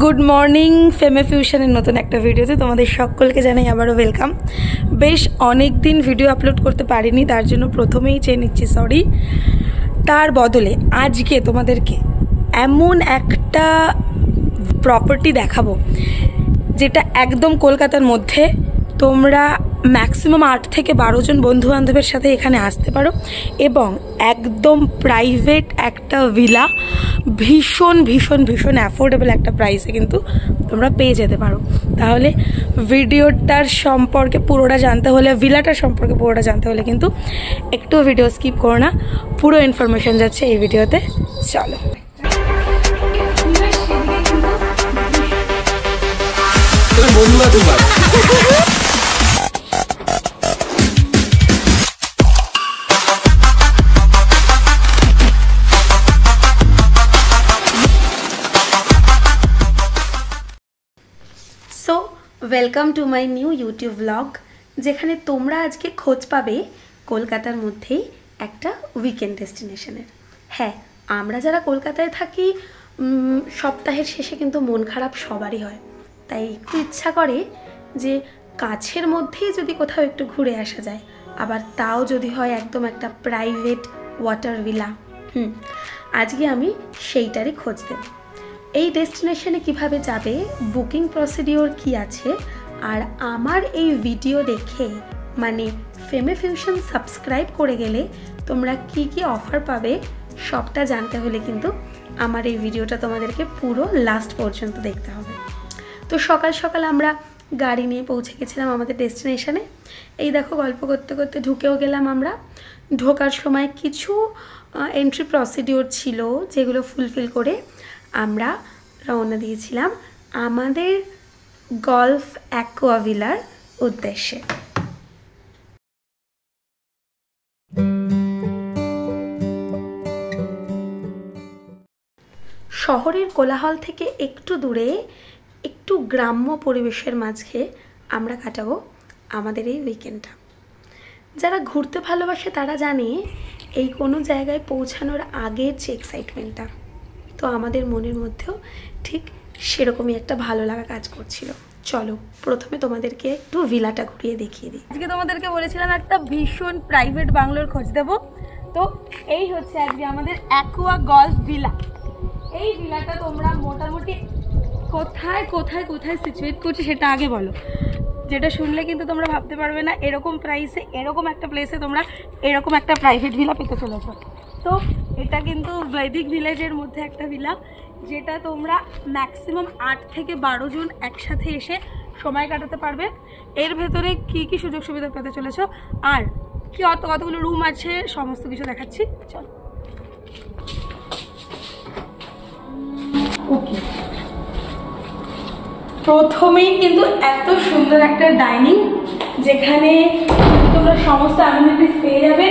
Good morning ফেমে ফিউশনের নতুন একটা ভিডিওতে তোমাদের সকলকে জানাই আবারও ওয়েলকাম। বেশ অনেক দিন ভিডিও আপলোড করতে পারিনি, তার জন্য প্রথমেই চেয়ে নিচ্ছি সরি। তার বদলে আজকে তোমাদেরকে এমন একটা প্রপার্টি দেখাবো যেটা একদম কলকাতার মধ্যে। তোমরা ম্যাক্সিমাম 8 থেকে 12 জন বন্ধুবান্ধবের সাথে এখানে আসতে পারো এবং একদম প্রাইভেট একটা ভিলা, ভীষণ ভীষণ ভীষণ অ্যাফোর্ডেবল একটা প্রাইসে কিন্তু তোমরা পেয়ে যেতে পারো। তাহলে ভিডিওটার সম্পর্কে পুরোটা জানতে হলে, ভিলাটার সম্পর্কে পুরোটা জানতে হলে কিন্তু একটু ভিডিও স্কিপ করো না, পুরো ইনফরমেশন যাচ্ছে এই ভিডিওতে। চলো। So welcome to my new YouTube blog, যেখানে তোমরা আজকে খোঁজ পাবে কলকাতার মধ্যেই একটা উইকেন্ড ডেস্টিনেশনের। হ্যাঁ, আমরা যারা কলকাতায় থাকি সপ্তাহের শেষে কিন্তু মন খারাপ সবারই হয়, তাই একটু ইচ্ছা করে যে কাছের মধ্যেই যদি কোথাও একটু ঘুরে আসা যায়, আবার তাও যদি হয় একদম একটা প্রাইভেট ওয়াটার ভিলা। আজকে আমি সেইটারই খোঁজ দেব। এই ডেস্টিনেশনে কিভাবে যাবে, বুকিং প্রসিডিওর কি আছে, আর আমার এই ভিডিও দেখে মানে ফেমে ফিউশন সাবস্ক্রাইব করে গেলে তোমরা কি কি অফার পাবে, সবটা জানতে হলে কিন্তু আমার এই ভিডিওটা তোমাদেরকে পুরো লাস্ট পর্যন্ত দেখতে হবে। তো সকাল সকাল আমরা গাড়ি নিয়ে পৌঁছে গেছিলাম আমাদের ডেস্টিনেশনে। এই দেখো, গল্প করতে করতে ঢুকেও গেলাম আমরা। ঢোকার সময় কিছু এন্ট্রি প্রসিডিওর ছিল যেগুলো ফুলফিল করে আমরা রওনা দিয়েছিলাম আমাদের গলফ অ্যাকোয়া ভিলার উদ্দেশ্যে। শহরের কোলাহল থেকে একটু দূরে, একটু গ্রাম্য পরিবেশের মাঝে আমরা কাটাবো আমাদের এই উইকেন্ডটা। যারা ঘুরতে ভালোবাসে তারা জানে এই কোনো জায়গায় পৌঁছানোর আগের যে এক্সাইটমেন্টটা, তো আমাদের মনের মধ্যেও ঠিক সেরকমই একটা ভালো লাগা কাজ করছিল। চলো প্রথমে তোমাদেরকে একটু ভিলাটা ঘুরিয়ে দেখিয়ে দিই। আজকে তোমাদেরকে বলেছিলাম একটা ভীষণ প্রাইভেট বাংলোর খোঁজ দেবো, তো এই হচ্ছে আজকে আমাদের অ্যাকোয়া গলফ ভিলা। এই ভিলাটা তোমরা মোটামুটি কোথায় কোথায় কোথায় সিচুয়েট করছে সেটা আগে বলো, যেটা শুনলে কিন্তু তোমরা ভাবতে পারবে না এরকম প্রাইসে, এরকম একটা প্লেসে তোমরা এরকম একটা প্রাইভেট ভিলা পেতে চলেছ। তো এটা কিন্তু বৈদিক ভিলেজের মধ্যে একটা ভিলা, যেটা তোমরা ম্যাক্সিমাম 8 থেকে 12 জন একসাথে এসে সময় কাটাতে পারবে। এর ভেতরে কি কি সুযোগ সুবিধা পেতে চলেছ আর কি কতগুলো রুম আছে সমস্ত কিছু দেখাচ্ছি। চল। ওকে, প্রথমেই কিন্তু এত সুন্দর একটা ডাইনিং, যেখানে তোমরা সমস্ত অ্যামিনিটিস পেয়ে যাবে,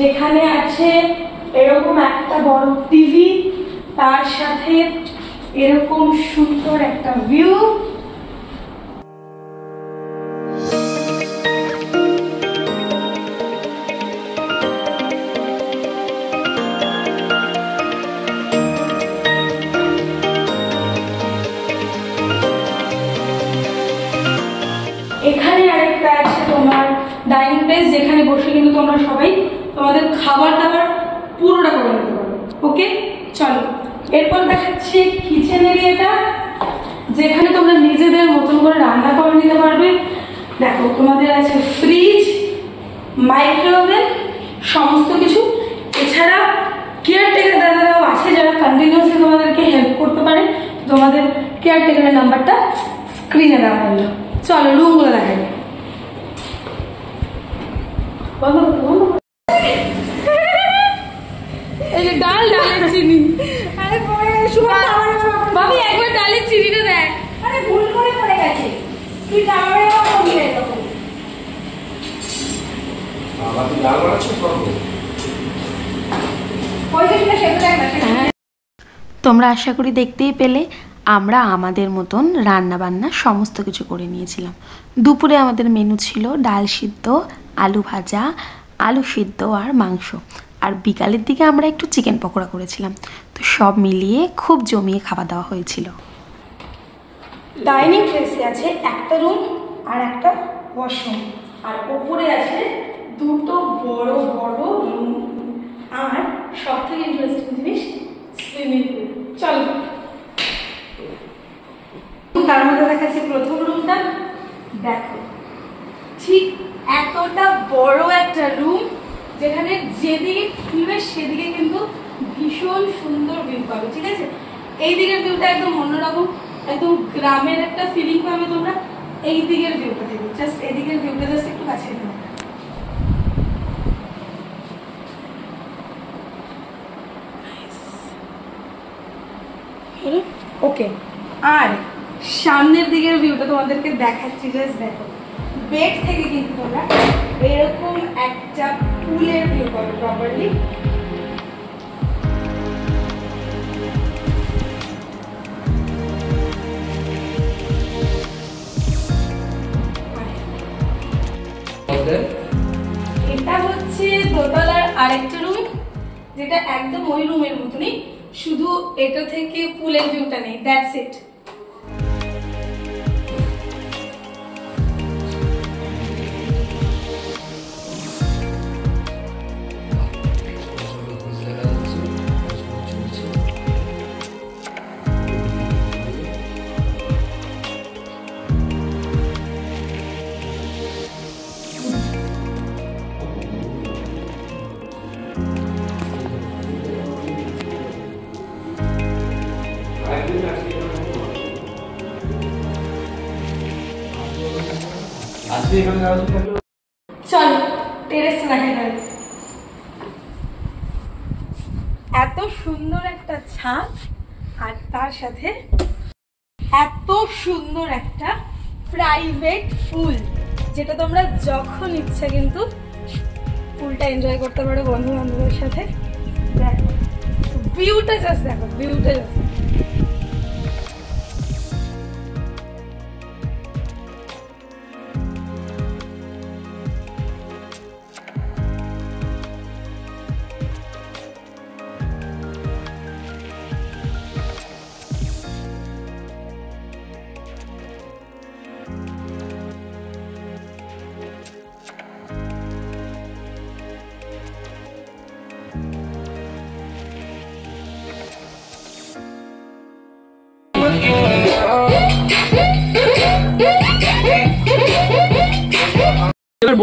যেখানে আছে এরকম একটা বড় টিভি, তার সাথে এরকম সুন্দর একটা ভিউ। এখানে আরেকটা আছে তোমার ডাইনিং প্লেস, যেখানে বসে কিন্তু তোমরা সবাই তোমাদের খাবার দাবার পুরোটা করে নিতে পারো। ওকে, চলো এরপর দেখাচ্ছি কিচেন এরিয়াটা, যেখানে তোমরা নিজেদের মতন করে রান্না করে নিতে পারবে। দেখো, তোমাদের আছে ফ্রিজ, মাইক্রোওভেন, সমস্ত কিছু। এছাড়া কেয়ারটেকার দাদারাও আছে যারা কন্টিনিউসলি তোমাদেরকে হেল্প করতে পারে। তোমাদের কেয়ারটেকারের নাম্বারটা স্ক্রিনে দেওয়া হলো। চলো রুমগুলো দেখাই। এই যে ডাল, ডালের চিনি। আরে ভাবি একবার ডালের চিনিটা দেখ। আরে ভুল করে পড়ে গেছে, তুই ডালে কমে যায় তখন। বাবা তুই ডাল বানাচ্ছিস কত? পয়সাটা সেটা দেখ না। তোমরা আশা করি দেখতেই পেলে আমরা আমাদের মতন রান্না বান্না সমস্ত কিছু করে নিয়েছিলাম। দুপুরে আমাদের মেনু ছিল ডাল সিদ্ধ, আলু ভাজা, আলু সিদ্ধ আর মাংস। আর বিকালের দিকে আমরা একটু চিকেন পকোড়া করেছিলাম। তো সব মিলিয়ে খুব জমিয়ে খাওয়া দাওয়া হয়েছিল। ডাইনিং প্লেসে আছে একটা রুম আর একটা ওয়াশরুম, আর ওপরে আছে দুটো বড় বড় রুম, আর সব থেকে ইন্টারেস্টিং জিনিস সুইমিং পুল। চলো তার মধ্যে দেখাচ্ছি প্রথম রুমটা। দেখো ঠিক এতটা বড় একটা রুম, যেখানে যেদিকে খুলবে সেদিকে কিন্তু ভীষণ সুন্দর ভিউ পাবে। ঠিক আছে, এই দিকের ভিউটা একদম অন্যরকম, একদম গ্রামের একটা ফিলিং পাবে তোমরা এই দিকের ভিউটা থেকে। জাস্ট এদিকের ভিউটা জাস্ট একটু কাছে নিও। ওকে, আর সামনের দিকের ভিউটা তোমাদেরকে দেখাচ্ছি। জাস্ট দেখো, বেড থেকে কিন্তু তোমরা এরকম একটা পুলের ভিউ পাবে প্রপারলি। এটা হচ্ছে দোতলার আরেকটা রুম, যেটা একদম ওই রুমের মতনই, শুধু এটা থেকে পুলের ভিউটা নেই, দ্যাটস ইট। চল টেরেস দেখা যায়। এত সুন্দর একটা ছাদ, আর তার সাথে এত সুন্দর একটা প্রাইভেট পুল, যেটা তোমরা যখন ইচ্ছা কিন্তু পুলটা এনজয় করতে পারো বন্ধু বান্ধবের সাথে। দেখো ভিউটা জাস্ট দেখো, ভিউটা জাস্ট।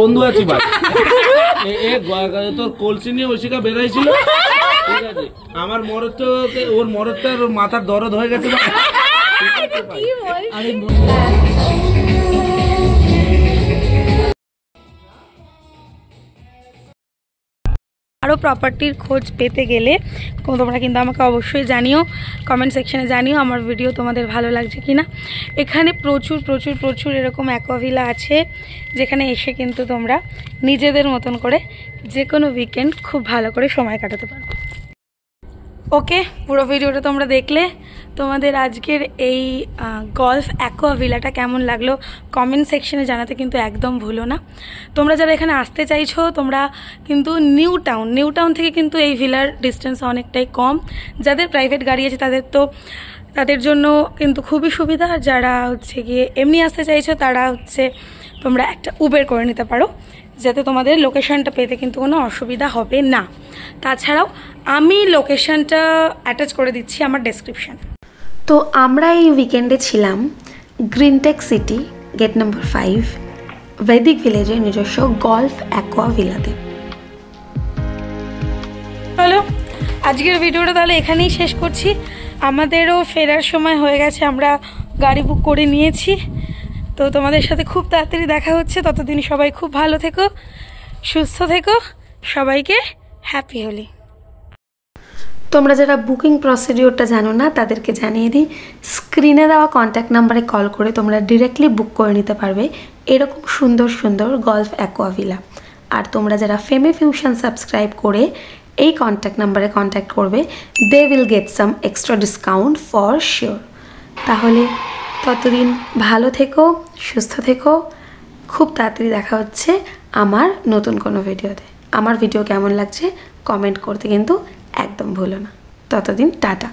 বন্ধু আছি ভাই, তোর কলসি নিয়ে ওইসিকা বেরাইছিল। ঠিক আছে, আমার মরদ তো ওর মরদটার মাথার দরদ হয়ে গেছে। আরও প্রপার্টির খোঁজ পেতে গেলে তোমরা কিন্তু আমাকে অবশ্যই জানিও, কমেন্ট সেকশনে জানিও আমার ভিডিও তোমাদের ভালো লাগছে কি না। এখানে প্রচুর প্রচুর প্রচুর এরকম অ্যাকোয়াভিলা আছে, যেখানে এসে কিন্তু তোমরা নিজেদের মতন করে যে কোনো উইকেন্ড খুব ভালো করে সময় কাটাতে পারো। ওকে, পুরো ভিডিওটা তোমরা দেখলে। তোমাদের আজকের এই গলফ অ্যাকোয়াভিলাটা কেমন লাগলো কমেন্ট সেকশনে জানাতে কিন্তু একদম ভুলো না। তোমরা যারা এখানে আসতে চাইছো, তোমরা কিন্তু নিউ টাউন থেকে কিন্তু এই ভিলার ডিস্টেন্স অনেকটাই কম। যাদের প্রাইভেট গাড়ি আছে তাদের জন্য কিন্তু খুবই সুবিধা। যারা হচ্ছে গিয়ে এমনি আসতে চাইছো তারা তোমরা একটা উবের করে নিতে পারো, যাতে তোমাদের লোকেশনটা পেতে কিন্তু কোনো অসুবিধা হবে না। তাছাড়াও আমি লোকেশনটা অ্যাটাচ করে দিচ্ছি আমার ডেসক্রিপশানে। তো আমরা এই উইকেন্ডে ছিলাম গ্রিনটেক সিটি গেট নাম্বার 5 বৈদিক ভিলেজের নিজস্ব গলফ অ্যাকোয়াভিলাতে। চলো আজকের ভিডিওটা তাহলে এখানেই শেষ করছি। আমাদেরও ফেরার সময় হয়ে গেছে, আমরা গাড়ি বুক করে নিয়েছি। তো তোমাদের সাথে খুব তাড়াতাড়ি দেখা হচ্ছে। ততদিন সবাই খুব ভালো থেকো, সুস্থ থেকো, সবাইকে হ্যাপি হোলি। তোমরা যারা বুকিং প্রসিডিওরটা জানো না তাদেরকে জানিয়ে দিই, স্ক্রিনে দেওয়া কন্ট্যাক্ট নাম্বারে কল করে তোমরা ডিরেক্টলি বুক করে নিতে পারবে এরকম সুন্দর সুন্দর গলফ অ্যাকোয়াভিলা। আর তোমরা যারা ফেমে ফিউশন সাবস্ক্রাইব করে এই কন্ট্যাক্ট নাম্বারে কন্ট্যাক্ট করবে, they will get some extra discount for sure. তাহলে ততদিন ভালো থেকো, সুস্থ থেকো। খুব তাড়াতাড়ি দেখা হচ্ছে আমার নতুন কোনো ভিডিওতে। আমার ভিডিও কেমন লাগছে কমেন্ট করতে কিন্তু একদম ভুলো না। ততদিন টাটা।